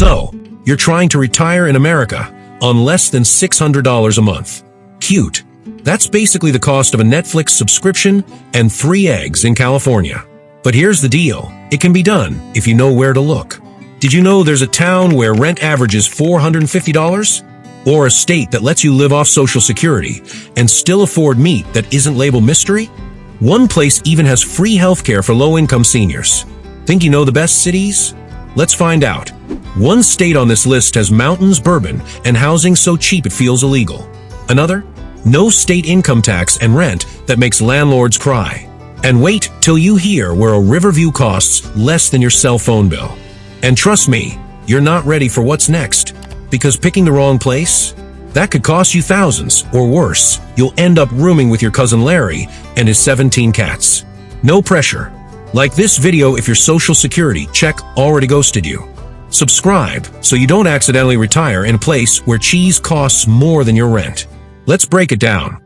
So, you're trying to retire in America on less than $600 a month. Cute. That's basically the cost of a Netflix subscription and 3 eggs in California. But here's the deal. It can be done if you know where to look. Did you know there's a town where rent averages $450? Or a state that lets you live off Social Security and still afford meat that isn't labeled mystery? One place even has free healthcare for low-income seniors. Think you know the best cities? Let's find out. One state on this list has mountains, bourbon, and housing so cheap it feels illegal. Another? No state income tax and rent that makes landlords cry. And wait till you hear where a Riverview costs less than your cell phone bill. And trust me, you're not ready for what's next. Because picking the wrong place? That could cost you thousands, or worse, you'll end up rooming with your cousin Larry and his 17 cats. No pressure. Like this video if your Social Security check already ghosted you. Subscribe so you don't accidentally retire in a place where cheese costs more than your rent. Let's break it down.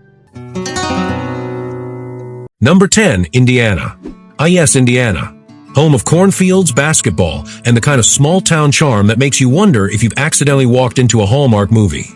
Number 10, Indiana. Ah yes, Indiana. Home of cornfields, basketball, and the kind of small-town charm that makes you wonder if you've accidentally walked into a Hallmark movie.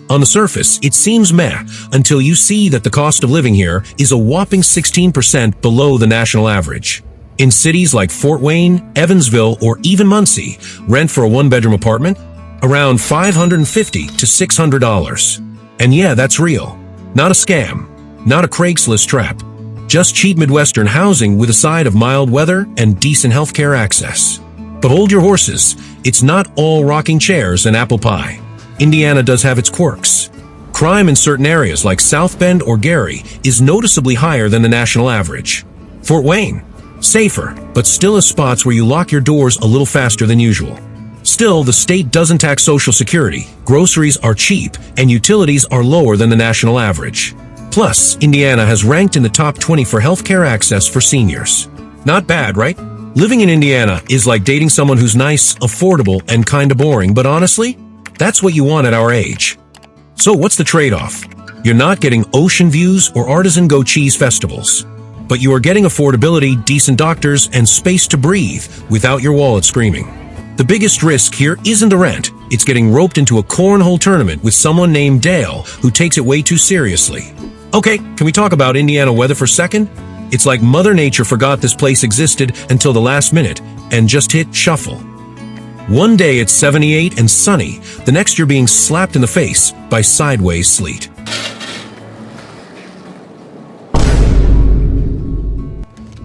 On the surface, it seems meh until you see that the cost of living here is a whopping 16% below the national average. In cities like Fort Wayne, Evansville, or even Muncie, rent for a one-bedroom apartment? Around $550 to $600. And yeah, that's real. Not a scam. Not a Craigslist trap. Just cheap Midwestern housing with a side of mild weather and decent healthcare access. But hold your horses, it's not all rocking chairs and apple pie. Indiana does have its quirks. Crime in certain areas like South Bend or Gary is noticeably higher than the national average. Fort Wayne, safer, but still has spots where you lock your doors a little faster than usual. Still, the state doesn't tax Social Security, groceries are cheap, and utilities are lower than the national average. Plus, Indiana has ranked in the top 20 for healthcare access for seniors. Not bad, right? Living in Indiana is like dating someone who's nice, affordable, and kinda boring, but honestly, that's what you want at our age. So what's the trade-off? You're not getting ocean views or artisan goat cheese festivals, but you are getting affordability, decent doctors, and space to breathe without your wallet screaming. The biggest risk here isn't the rent, it's getting roped into a cornhole tournament with someone named Dale who takes it way too seriously. Okay, can we talk about Indiana weather for a second? It's like Mother Nature forgot this place existed until the last minute and just hit shuffle. One day it's 78 and sunny, the next you're being slapped in the face by sideways sleet.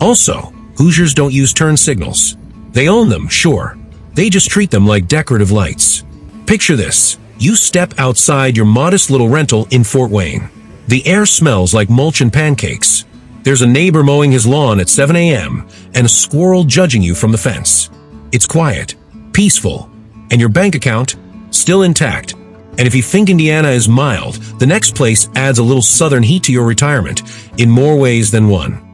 Also, Hoosiers don't use turn signals. They own them, sure. They just treat them like decorative lights. Picture this. You step outside your modest little rental in Fort Wayne. The air smells like mulch and pancakes. There's a neighbor mowing his lawn at 7 a.m. and a squirrel judging you from the fence. It's quiet, peaceful, and your bank account still intact. And if you think Indiana is mild, the next place adds a little southern heat to your retirement in more ways than one.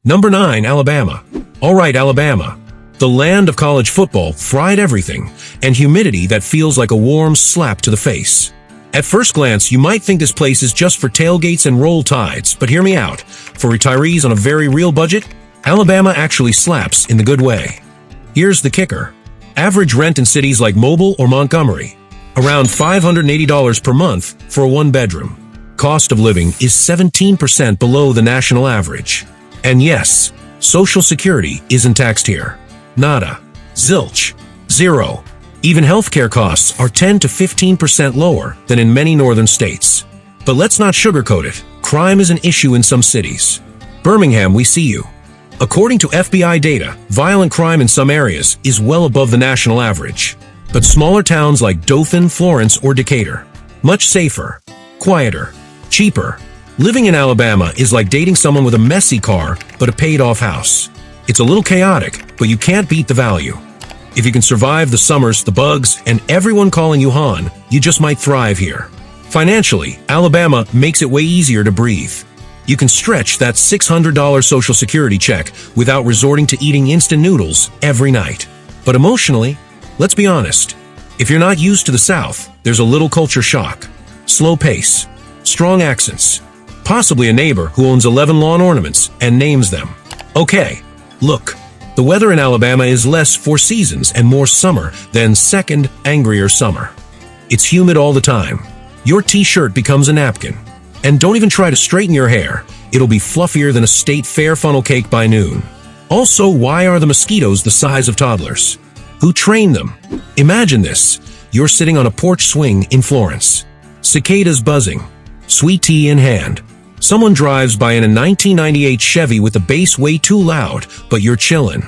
Number 9, Alabama. All right, Alabama. The land of college football, fried everything, and humidity that feels like a warm slap to the face. At first glance, you might think this place is just for tailgates and roll tides, but hear me out. For retirees on a very real budget, Alabama actually slaps in the good way. Here's the kicker. Average rent in cities like Mobile or Montgomery, around $580 per month for a one-bedroom. Cost of living is 17% below the national average. And yes, Social Security isn't taxed here. Nada. Zilch. Zero. Even healthcare costs are 10 to 15% lower than in many northern states. But let's not sugarcoat it. Crime is an issue in some cities. Birmingham, we see you. According to FBI data, violent crime in some areas is well above the national average. But smaller towns like Dothan, Florence, or Decatur, much safer, quieter, cheaper. Living in Alabama is like dating someone with a messy car but a paid-off house. It's a little chaotic, but you can't beat the value. If you can survive the summers, the bugs, and everyone calling you Han, you just might thrive here. Financially, Alabama makes it way easier to breathe. You can stretch that $600 Social Security check without resorting to eating instant noodles every night. But emotionally, let's be honest. If you're not used to the South, there's a little culture shock. Slow pace, strong accents, possibly a neighbor who owns 11 lawn ornaments and names them. Okay, look, The weather in Alabama is less four seasons and more summer than second, angrier summer. It's humid all the time. Your t-shirt becomes a napkin. And don't even try to straighten your hair. It'll be fluffier than a state fair funnel cake by noon. Also, why are the mosquitoes the size of toddlers? Who trained them? Imagine this. You're sitting on a porch swing in Florence. Cicadas buzzing. Sweet tea in hand. Someone drives by in a 1998 Chevy with the bass way too loud, but you're chillin'.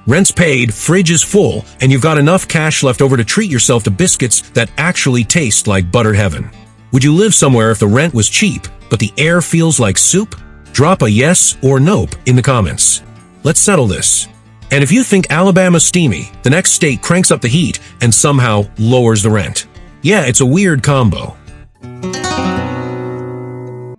Rent's paid, fridge is full, and you've got enough cash left over to treat yourself to biscuits that actually taste like butter heaven. Would you live somewhere if the rent was cheap, but the air feels like soup? Drop a yes or nope in the comments. Let's settle this. And if you think Alabama's steamy, the next state cranks up the heat and somehow lowers the rent. Yeah, it's a weird combo.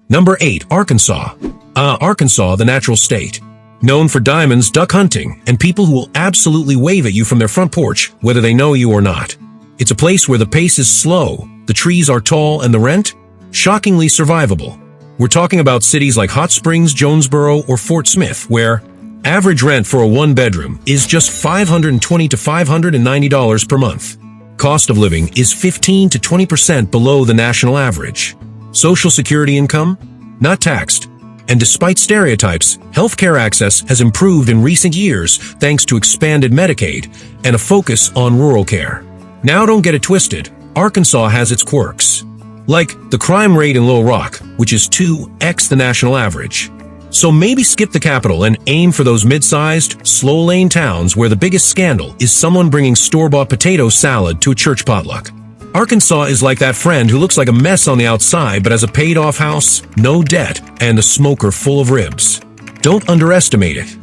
Number 8. Arkansas. Arkansas, the natural state. Known for diamonds, duck hunting, and people who will absolutely wave at you from their front porch, whether they know you or not. It's a place where the pace is slow, the trees are tall, and the rent? Shockingly survivable. We're talking about cities like Hot Springs, Jonesboro, or Fort Smith, where average rent for a one-bedroom is just $520 to $590 per month. Cost of living is 15 to 20% below the national average. Social security income? Not taxed. And despite stereotypes, healthcare access has improved in recent years thanks to expanded Medicaid and a focus on rural care. Now don't get it twisted, Arkansas has its quirks. Like the crime rate in Little Rock, which is 2x the national average. So maybe skip the capital and aim for those mid-sized, slow-lane towns where the biggest scandal is someone bringing store-bought potato salad to a church potluck. Arkansas is like that friend who looks like a mess on the outside but has a paid-off house, no debt, and a smoker full of ribs. Don't underestimate it.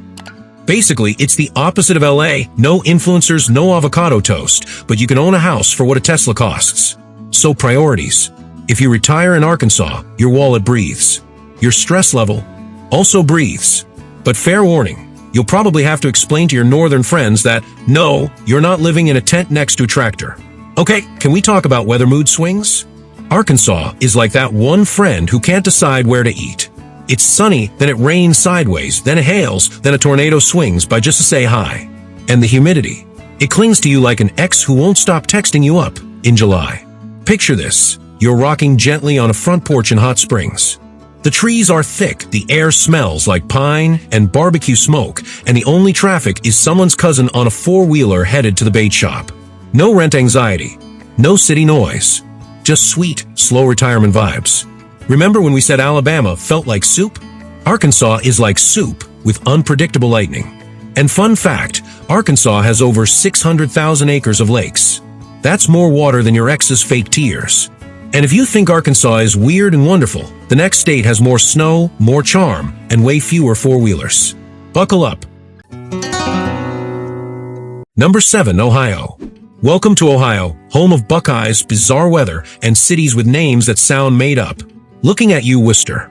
Basically, it's the opposite of LA. No influencers, no avocado toast, but you can own a house for what a Tesla costs. So priorities. If you retire in Arkansas, your wallet breathes. Your stress level also breathes. But fair warning, you'll probably have to explain to your northern friends that, no, you're not living in a tent next to a tractor. Okay, can we talk about weather mood swings? Arkansas is like that one friend who can't decide where to eat. It's sunny, then it rains sideways, then it hails, then a tornado swings by just to say hi. And the humidity. It clings to you like an ex who won't stop texting you up in July. Picture this. You're rocking gently on a front porch in Hot Springs. The trees are thick, the air smells like pine and barbecue smoke, and the only traffic is someone's cousin on a four-wheeler headed to the bait shop. No rent anxiety, no city noise, just sweet, slow retirement vibes. Remember when we said Alabama felt like soup? Arkansas is like soup with unpredictable lightning. And fun fact, Arkansas has over 600,000 acres of lakes. That's more water than your ex's fake tears. And if you think Arkansas is weird and wonderful, the next state has more snow, more charm, and way fewer four-wheelers. Buckle up. Number 7. Ohio. Welcome to Ohio, home of Buckeyes, bizarre weather, and cities with names that sound made up. Looking at you, Worcester.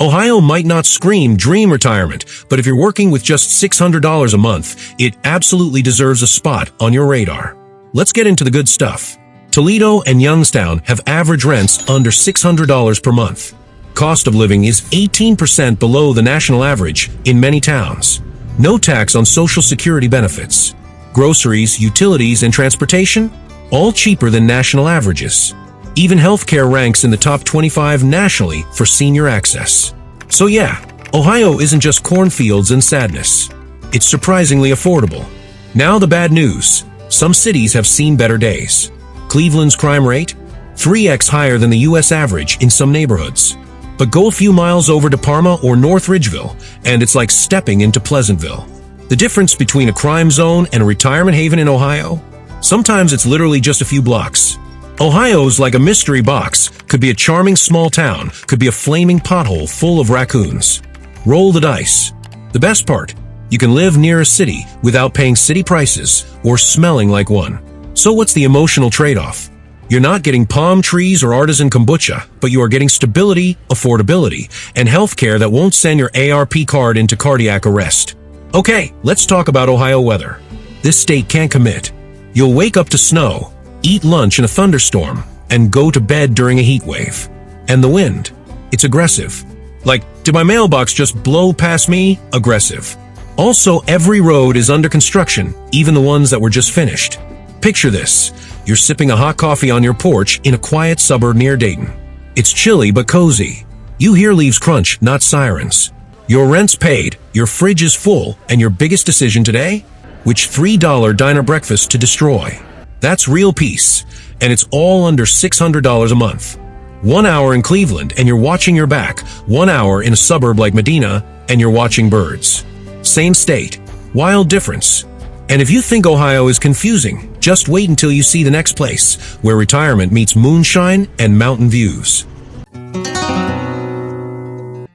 Ohio might not scream dream retirement, but if you're working with just $600 a month, it absolutely deserves a spot on your radar. Let's get into the good stuff. Toledo and Youngstown have average rents under $600 per month. Cost of living is 18% below the national average in many towns. No tax on Social Security benefits. Groceries, utilities, and transportation, all cheaper than national averages. Even healthcare ranks in the top 25 nationally for senior access. So yeah, Ohio isn't just cornfields and sadness. It's surprisingly affordable. Now the bad news. Some cities have seen better days. Cleveland's crime rate? 3x higher than the U.S. average in some neighborhoods. But go a few miles over to Parma or North Ridgeville, and it's like stepping into Pleasantville. The difference between a crime zone and a retirement haven in Ohio? Sometimes it's literally just a few blocks. Ohio's like a mystery box, could be a charming small town, could be a flaming pothole full of raccoons. Roll the dice. The best part, you can live near a city without paying city prices or smelling like one. So what's the emotional trade-off? You're not getting palm trees or artisan kombucha, but you are getting stability, affordability, and healthcare that won't send your ARP card into cardiac arrest. Okay, let's talk about Ohio weather. This state can't commit. You'll wake up to snow, eat lunch in a thunderstorm, and go to bed during a heat wave. And the wind, it's aggressive. Like, did my mailbox just blow past me? Aggressive. Also, every road is under construction, even the ones that were just finished. Picture this. You're sipping a hot coffee on your porch in a quiet suburb near Dayton. It's chilly but cozy. You hear leaves crunch, not sirens. Your rent's paid, your fridge is full, and your biggest decision today? Which $3 diner breakfast to destroy. That's real peace, and it's all under $600 a month. 1 hour in Cleveland and you're watching your back. 1 hour in a suburb like Medina and you're watching birds. Same state, wild difference. And if you think Ohio is confusing, just wait until you see the next place where retirement meets moonshine and mountain views.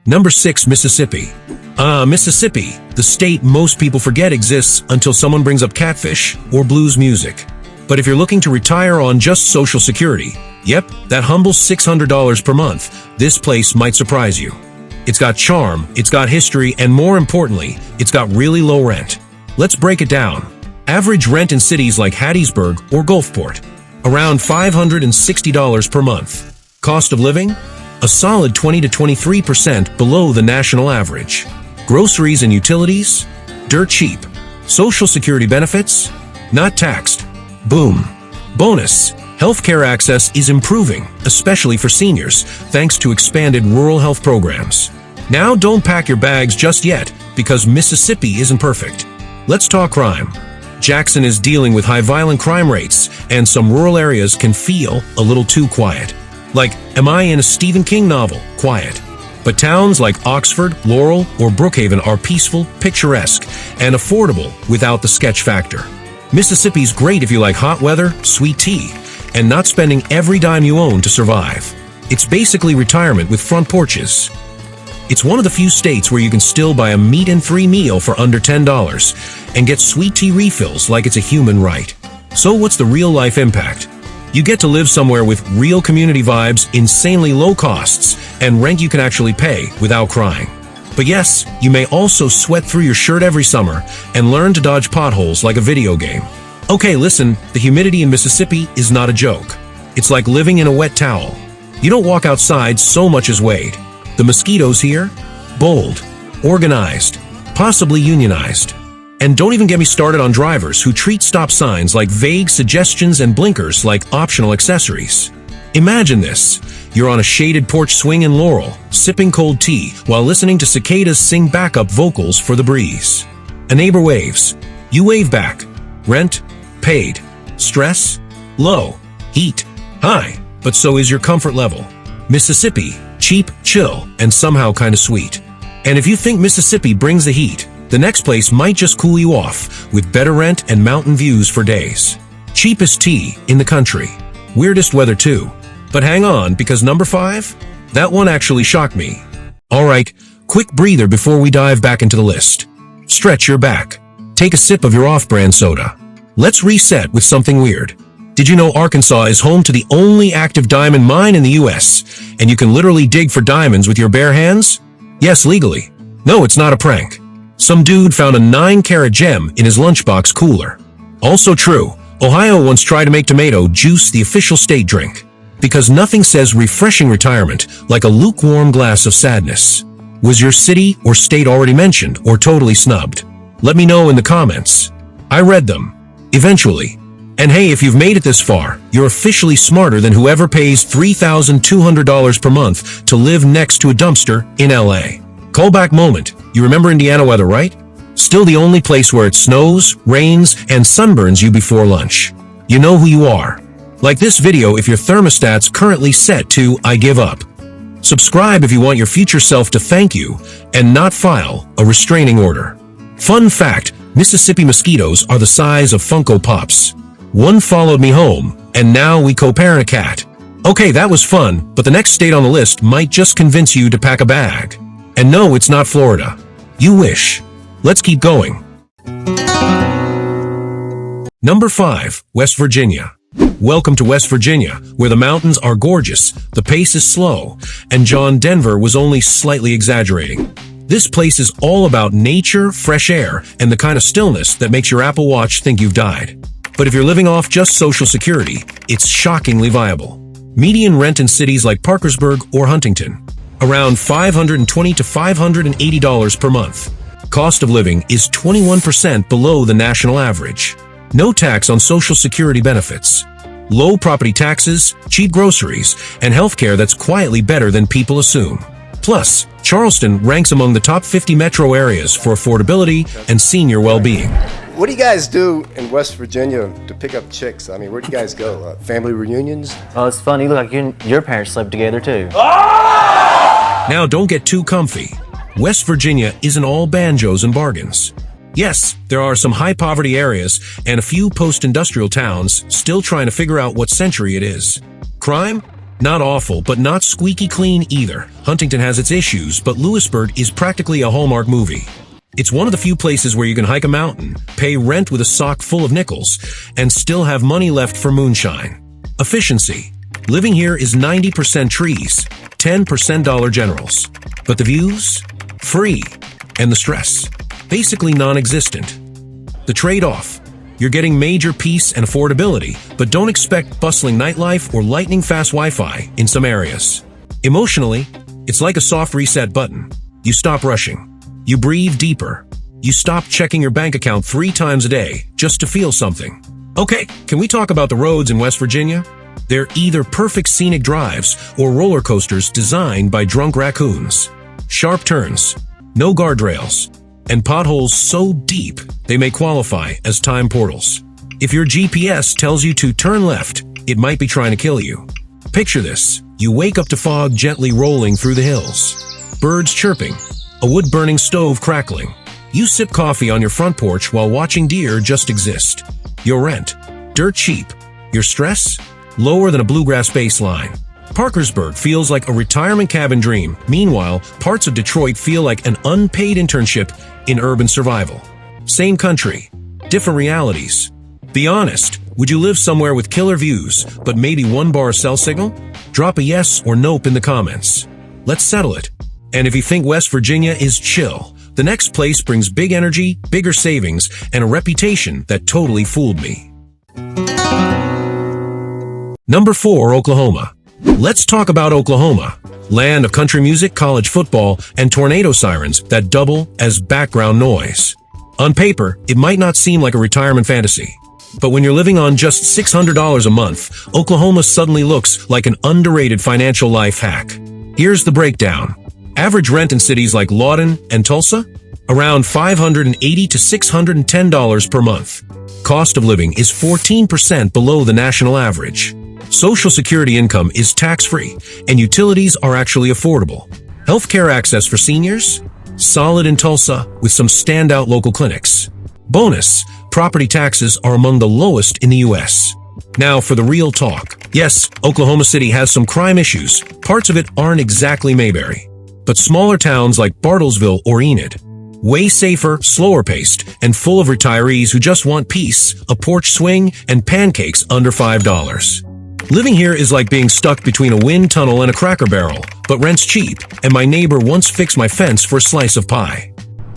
Number 6, Mississippi. Mississippi, the state most people forget exists until someone brings up catfish or blues music. But if you're looking to retire on just Social Security, yep, that humble $600 per month, this place might surprise you. It's got charm, it's got history, and more importantly, it's got really low rent. Let's break it down. Average rent in cities like Hattiesburg or Gulfport, around $560 per month. Cost of living? A solid 20 to 23% below the national average. Groceries and utilities? Dirt cheap. Social Security benefits? Not taxed. Boom. Bonus. Healthcare access is improving, especially for seniors, thanks to expanded rural health programs. Now don't pack your bags just yet, because Mississippi isn't perfect. Let's talk crime. Jackson is dealing with high violent crime rates, and some rural areas can feel a little too quiet. Like, am I in a Stephen King novel? Quiet. But towns like Oxford, Laurel, or Brookhaven are peaceful, picturesque, and affordable without the sketch factor. Mississippi's great if you like hot weather, sweet tea, and not spending every dime you own to survive. It's basically retirement with front porches. It's one of the few states where you can still buy a meat-and-three meal for under $10 and get sweet tea refills like it's a human right. So what's the real-life impact? You get to live somewhere with real community vibes, insanely low costs, and rent you can actually pay without crying. But yes, you may also sweat through your shirt every summer and learn to dodge potholes like a video game. Okay, listen, the humidity in Mississippi is not a joke. It's like living in a wet towel. You don't walk outside so much as wade. The mosquitoes here? Bold, organized, possibly unionized. And don't even get me started on drivers who treat stop signs like vague suggestions and blinkers like optional accessories. Imagine this. You're on a shaded porch swing in Laurel, sipping cold tea while listening to cicadas sing backup vocals for the breeze. A neighbor waves. You wave back. Rent? Paid. Stress? Low. Heat? High. But so is your comfort level. Mississippi, cheap, chill, and somehow kinda sweet. And if you think Mississippi brings the heat, the next place might just cool you off with better rent and mountain views for days. Cheapest tea in the country. Weirdest weather too. But hang on, because number 5? That one actually shocked me. Alright, quick breather before we dive back into the list. Stretch your back. Take a sip of your off-brand soda. Let's reset with something weird. Did you know Arkansas is home to the only active diamond mine in the US, and you can literally dig for diamonds with your bare hands? Yes, legally. No, it's not a prank. Some dude found a 9-carat gem in his lunchbox cooler. Also true, Ohio once tried to make tomato juice the official state drink. Because nothing says refreshing retirement like a lukewarm glass of sadness. Was your city or state already mentioned or totally snubbed? Let me know in the comments. I read them. Eventually. And hey, if you've made it this far, you're officially smarter than whoever pays $3,200 per month to live next to a dumpster in LA. Callback moment. You remember Indiana weather, right? Still the only place where it snows, rains, and sunburns you before lunch. You know who you are. Like this video if your thermostat's currently set to I give up. Subscribe if you want your future self to thank you and not file a restraining order. Fun fact, Mississippi mosquitoes are the size of Funko Pops. One followed me home, and now we co-parent a cat. Okay, that was fun, but the next state on the list might just convince you to pack a bag. And no, it's not Florida. You wish. Let's keep going. Number 5, West Virginia. Welcome to West Virginia, where the mountains are gorgeous, the pace is slow, and John Denver was only slightly exaggerating. This place is all about nature, fresh air, and the kind of stillness that makes your Apple Watch think you've died. But if you're living off just Social Security, it's shockingly viable. Median rent in cities like Parkersburg or Huntington, around $520 to $580 per month. Cost of living is 21% below the national average. No tax on Social Security benefits. Low property taxes, cheap groceries, and healthcare that's quietly better than people assume. Plus, Charleston ranks among the top 50 metro areas for affordability and senior well-being. What do you guys do in West Virginia to pick up chicks? I mean, where do you guys go? Family reunions? Oh, it's funny. You look like you and your parents slept together, too. Now, don't get too comfy. West Virginia isn't all banjos and bargains. Yes, there are some high-poverty areas and a few post-industrial towns still trying to figure out what century it is. Crime? Not awful, but not squeaky clean either. Huntington has its issues, but Lewisburg is practically a Hallmark movie. It's one of the few places where you can hike a mountain, pay rent with a sock full of nickels, and still have money left for moonshine. Efficiency. Living here is 90% trees, 10% Dollar Generals. But the views? Free. And the stress? Basically non-existent. The trade-off. You're getting major peace and affordability, but don't expect bustling nightlife or lightning-fast Wi-Fi in some areas. Emotionally, it's like a soft reset button. You stop rushing. You breathe deeper. You stop checking your bank account 3 times a day just to feel something. Okay, can we talk about the roads in West Virginia? They're either perfect scenic drives or roller coasters designed by drunk raccoons. Sharp turns, no guardrails, and potholes so deep they may qualify as time portals. If your GPS tells you to turn left, it might be trying to kill you. Picture this. You wake up to fog gently rolling through the hills. Birds chirping, a wood-burning stove crackling. You sip coffee on your front porch while watching deer just exist. Your rent, dirt cheap. Your stress, lower than a bluegrass bass line. Parkersburg feels like a retirement cabin dream. Meanwhile, parts of Detroit feel like an unpaid internship in urban survival. Same country, different realities. Be honest, would you live somewhere with killer views, but maybe 1 bar cell signal? Drop a yes or nope in the comments. Let's settle it. And if you think West Virginia is chill, the next place brings big energy, bigger savings, and a reputation that totally fooled me. Number 4, Oklahoma. Let's talk about Oklahoma, land of country music, college football, and tornado sirens that double as background noise. On paper, it might not seem like a retirement fantasy, but when you're living on just $600 a month, Oklahoma suddenly looks like an underrated financial life hack. Here's the breakdown. Average rent in cities like Lawton and Tulsa? Around $580 to $610 per month. Cost of living is 14% below the national average. Social Security income is tax-free, and utilities are actually affordable. Healthcare access for seniors? Solid in Tulsa, with some standout local clinics. Bonus, property taxes are among the lowest in the U.S. Now for the real talk. Yes, Oklahoma City has some crime issues. Parts of it aren't exactly Mayberry. But smaller towns like Bartlesville or Enid, way safer, slower paced, and full of retirees who just want peace, a porch swing, and pancakes under $5. Living here is like being stuck between a wind tunnel and a Cracker Barrel, but rent's cheap, and my neighbor once fixed my fence for a slice of pie.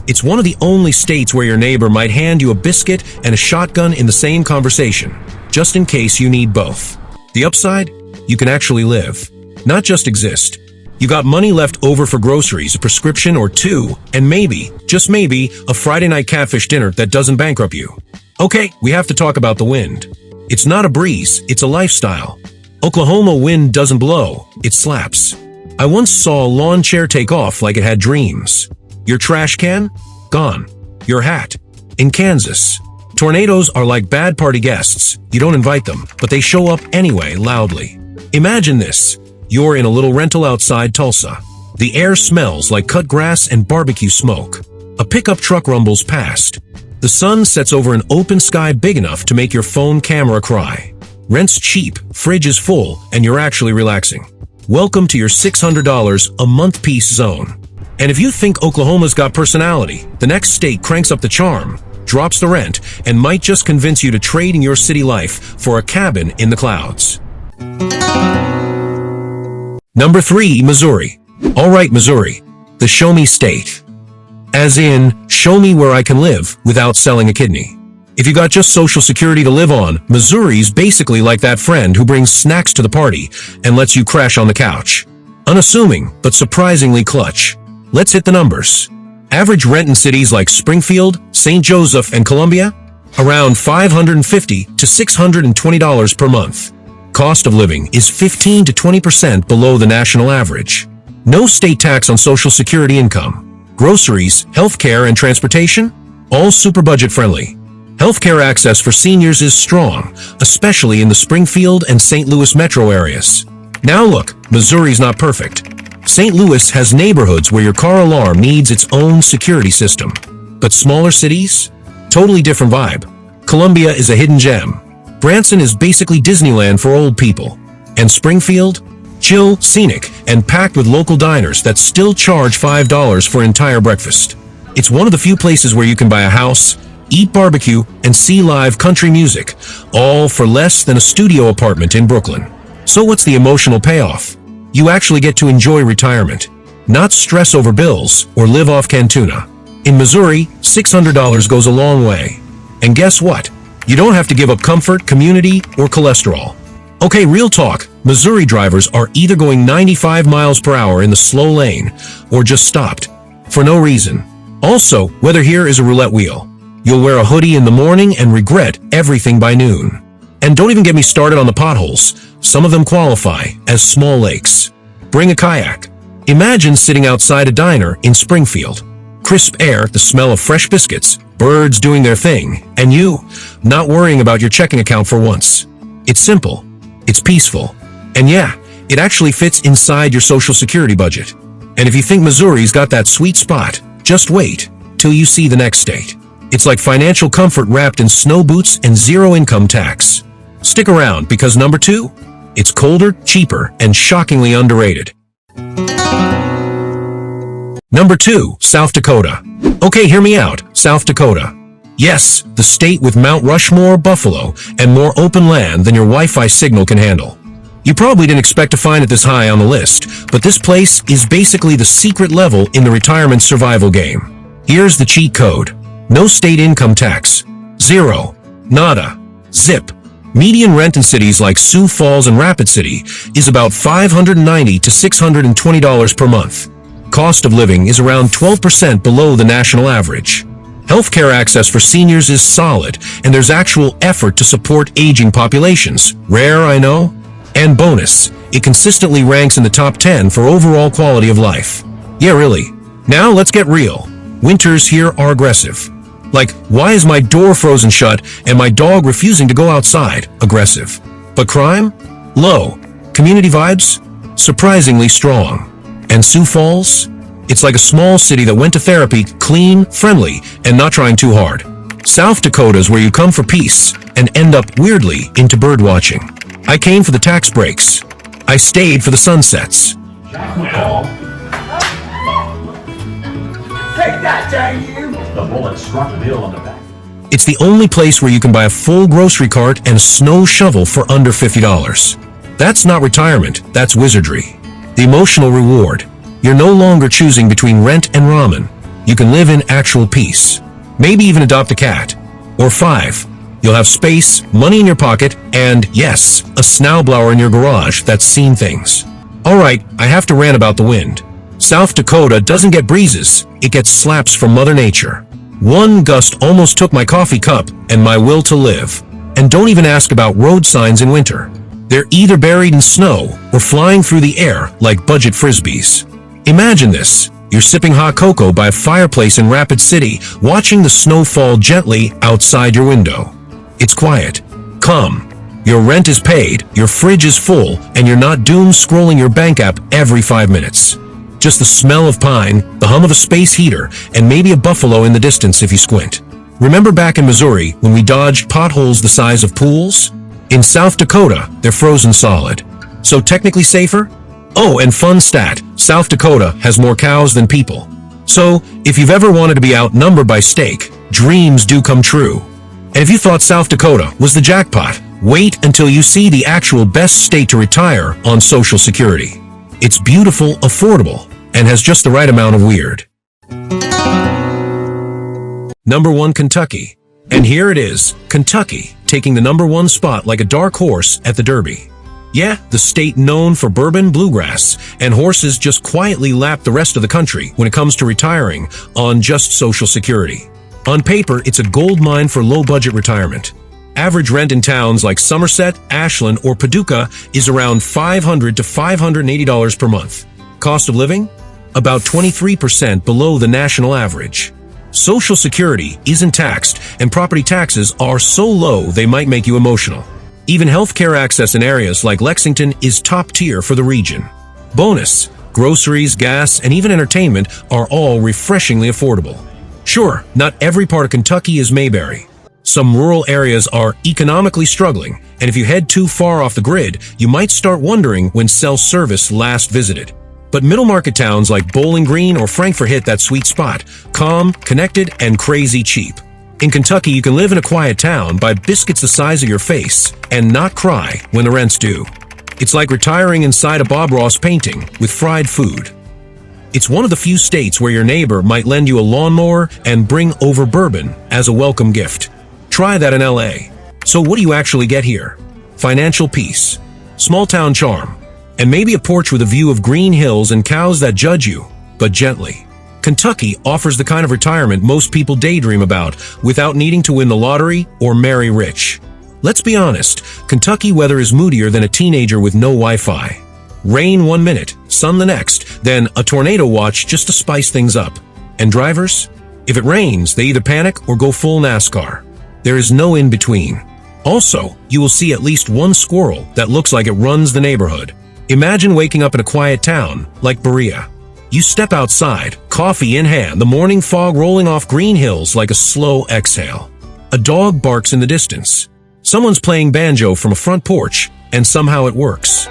It's one of the only states where your neighbor might hand you a biscuit and a shotgun in the same conversation, just in case you need both. The upside? You can actually live, not just exist. You got money left over for groceries, a prescription or 2, and maybe, just maybe, a Friday night catfish dinner that doesn't bankrupt you. Okay, we have to talk about the wind. It's not a breeze, it's a lifestyle. Oklahoma wind doesn't blow, it slaps. I once saw a lawn chair take off like it had dreams. Your trash can? Gone. Your hat? In Kansas. Tornadoes are like bad party guests. You don't invite them, but they show up anyway, loudly. Imagine this. You're in a little rental outside Tulsa. The air smells like cut grass and barbecue smoke. A pickup truck rumbles past. The sun sets over an open sky big enough to make your phone camera cry. Rent's cheap, fridge is full, and you're actually relaxing. Welcome to your $600 a month peace zone. And if you think Oklahoma's got personality, the next state cranks up the charm, drops the rent, and might just convince you to trade in your city life for a cabin in the clouds. Number 3, Missouri. All right, Missouri, the show me state. As in, show me where I can live without selling a kidney. If you got just Social Security to live on, Missouri's basically like that friend who brings snacks to the party and lets you crash on the couch. Unassuming, but surprisingly clutch. Let's hit the numbers. Average rent in cities like Springfield, St. Joseph, and Columbia? Around $550 to $620 per month. Cost of living is 15 to 20% below the national average. No state tax on Social Security income. Groceries, healthcare, and transportation? All super budget friendly. Healthcare access for seniors is strong, especially in the Springfield and St. Louis metro areas. Now look, Missouri's not perfect. St. Louis has neighborhoods where your car alarm needs its own security system. But smaller cities? Totally different vibe. Columbia is a hidden gem. Branson is basically Disneyland for old people. And Springfield? Chill, scenic, and packed with local diners that still charge $5 for an entire breakfast. It's one of the few places where you can buy a house, eat barbecue, and see live country music, all for less than a studio apartment in Brooklyn. So what's the emotional payoff? You actually get to enjoy retirement, not stress over bills or live off Cantuna. In Missouri, $600 goes a long way. And guess what? You don't have to give up comfort, community, or cholesterol. Okay, real talk. Missouri drivers are either going 95 miles per hour in the slow lane or just stopped for no reason. Also, weather here is a roulette wheel. You'll wear a hoodie in the morning and regret everything by noon. And don't even get me started on the potholes. Some of them qualify as small lakes. Bring a kayak. Imagine sitting outside a diner in Springfield. Crisp air, the smell of fresh biscuits, birds doing their thing, and you, not worrying about your checking account for once. It's simple. It's peaceful. And yeah, it actually fits inside your Social Security budget. And if you think Missouri's got that sweet spot, just wait till you see the next state. It's like financial comfort wrapped in snow boots and zero income tax. Stick around because number 2, it's colder, cheaper, and shockingly underrated. Number 2, South Dakota. Okay, hear me out. South Dakota. Yes, the state with Mount Rushmore, buffalo, and more open land than your Wi-Fi signal can handle. You probably didn't expect to find it this high on the list, but this place is basically the secret level in the retirement survival game. Here's the cheat code. No state income tax. Zero. Nada. Zip. Median rent in cities like Sioux Falls and Rapid City is about $590 to $620 per month. Cost of living is around 12% below the national average. Healthcare access for seniors is solid, and there's actual effort to support aging populations. Rare, I know. And bonus, it consistently ranks in the top 10 for overall quality of life. Yeah, really. Now let's get real. Winters here are aggressive. Like, why is my door frozen shut and my dog refusing to go outside? Aggressive. But crime? Low. Community vibes? Surprisingly strong. And Sioux Falls? It's like a small city that went to therapy, clean, friendly, and not trying too hard. South Dakota is where you come for peace and end up, weirdly, into bird watching. I came for the tax breaks. I stayed for the sunsets. Take that, dang you! The bullet struck Bill on the back. It's the only place where you can buy a full grocery cart and a snow shovel for under $50. That's not retirement, that's wizardry. The emotional reward. You're no longer choosing between rent and ramen. You can live in actual peace. Maybe even adopt a cat. Or 5. You'll have space, money in your pocket, and, yes, a snowblower in your garage that's seen things. Alright, I have to rant about the wind. South Dakota doesn't get breezes, it gets slaps from Mother Nature. One gust almost took my coffee cup and my will to live. And don't even ask about road signs in winter. They're either buried in snow or flying through the air like budget frisbees. Imagine this. You're sipping hot cocoa by a fireplace in Rapid City, watching the snow fall gently outside your window. It's quiet, calm. Your rent is paid, your fridge is full, and you're not doomed scrolling your bank app every 5 minutes. Just the smell of pine, the hum of a space heater, and maybe a buffalo in the distance if you squint. Remember back in Missouri when we dodged potholes the size of pools? In South Dakota, they're frozen solid. So technically safer? Oh, and fun stat, South Dakota has more cows than people. So, if you've ever wanted to be outnumbered by steak, dreams do come true. And if you thought South Dakota was the jackpot, wait until you see the actual best state to retire on Social Security. It's beautiful, affordable, and has just the right amount of weird. Number 1, Kentucky. And here it is, Kentucky, taking the number 1 spot like a dark horse at the Derby. Yeah, the state known for bourbon, bluegrass, and horses just quietly lap the rest of the country when it comes to retiring on just Social Security. On paper, it's a gold mine for low-budget retirement. Average rent in towns like Somerset, Ashland, or Paducah is around $500 to $580 per month. Cost of living? About 23% below the national average. Social Security isn't taxed, and property taxes are so low they might make you emotional. Even healthcare access in areas like Lexington is top tier for the region. Bonus, groceries, gas, and even entertainment are all refreshingly affordable. Sure, not every part of Kentucky is Mayberry. Some rural areas are economically struggling, and if you head too far off the grid, you might start wondering when cell service last visited. But middle market towns like Bowling Green or Frankfort hit that sweet spot, calm, connected, and crazy cheap. In Kentucky, you can live in a quiet town, buy biscuits the size of your face, and not cry when the rent's due. It's like retiring inside a Bob Ross painting with fried food. It's one of the few states where your neighbor might lend you a lawnmower and bring over bourbon as a welcome gift. Try that in LA. So what do you actually get here? Financial peace, small-town charm, and maybe a porch with a view of green hills and cows that judge you, but gently. Kentucky offers the kind of retirement most people daydream about without needing to win the lottery or marry rich. Let's be honest, Kentucky weather is moodier than a teenager with no Wi-Fi. Rain one minute, sun the next, then a tornado watch just to spice things up. And drivers? If it rains, they either panic or go full NASCAR. There is no in-between. Also, you will see at least one squirrel that looks like it runs the neighborhood. Imagine waking up in a quiet town like Berea. You step outside, coffee in hand, the morning fog rolling off green hills like a slow exhale. A dog barks in the distance. Someone's playing banjo from a front porch, and somehow it works.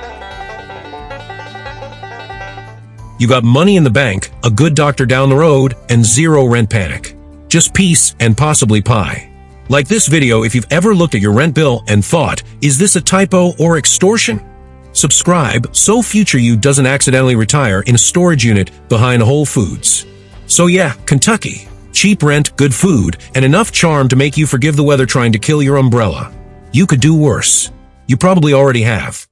You got money in the bank, a good doctor down the road, and zero rent panic. Just peace and possibly pie. Like this video if you've ever looked at your rent bill and thought, is this a typo or extortion? Subscribe so future you doesn't accidentally retire in a storage unit behind Whole Foods. So yeah, Kentucky. Cheap rent, good food, and enough charm to make you forgive the weather trying to kill your umbrella. You could do worse. You probably already have.